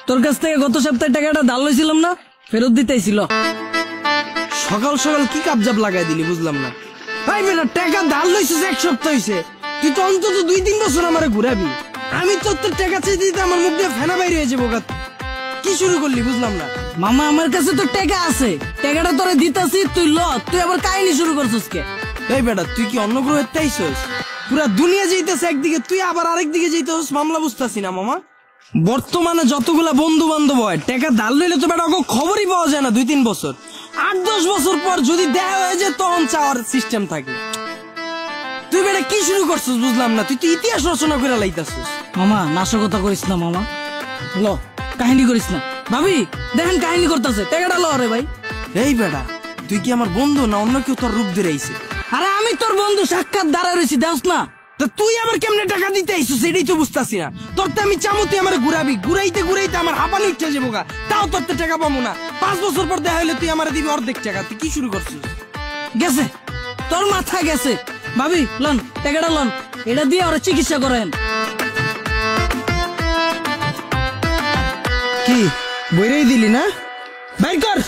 তোর কাছ থেকে গত সপ্তাহে টাকাটা ধার লইছিলাম না, ফেরত দিতেছিল। সকাল সকাল কি কাবজাব লাগাই দিলি বুঝলাম না। ভাই বেটা টাকা ধার লইছিস 1 সপ্তাহ হইছে, তুই তো অন্তত 2-3 বছর আমারে ঘুরাবি। আমি তোর টাকা চাইতে দিতে আমার মুখ দিয়ে ফেনা বাইরে হয়ে যাবো। কি শুরু করলি বুঝলাম না। মামা আমার কাছে তো টাকা আছে, টাকাটা তোরে দিতেছি, তুই ল। তুই আবার কাহিনী শুরু করছিস কে? এই বেটা তুই কি অন্য গ্রহের তাইছস? পুরা দুনিয়া যাইতেছে একদিকে, তুই আবার আরেক দিকে যাইতেছস। মামলা বুঝতাছি না মামা। বর্তমানে যতগুলা বন্ধু বান্ধব হয় টাকা ধার লইলে তো বেটা খবরই পাওয়া যায় না 2-3 বছর। 8-10 বছর পর যদি দেখা হয়ে যায় তখন চাওয়ার সিস্টেম থাকে। তুই বেটা কি শুরু করছিস বুঝলাম না। তুই তো ইতিহাস রচনা করে লাইতাছিস। মামা নাশকতা করিস না মামা, ল কাহিনী করিস না। ভাবি দেখেন কাহিনী করতেছে, টাকাটা ল রে ভাই। এই বেটা তুই কি আমার বন্ধু না অন্য কেউ তোর রূপ ধরে আইছে? আরে আমি তোর বন্ধু, সাক্ষাৎ দাঁড়ায় রয়েছি, দেখ না। তা তুই আবার কেমনে টাকা দিতে আইছিস সেটাই তো বুঝতাছি না। তোর তো আমি চামু তুই আমার ঘুরাবি, ঘুরাইতে ঘুরাইতে আমার হাঁপানি উঠে যাবো গা, তাও তোর টাকা পাবো না। 5 বছর পর দেখা হইলে তুই আমার দিবি অর্ধেক টাকা। তুই কি শুরু করছিস? গেছে তোর মাথা গেছে। ভাবি লন টাকাটা লন, এটা দিয়ে ওরা চিকিৎসা করেন। কি বইরেই দিলি না? বাইর কর।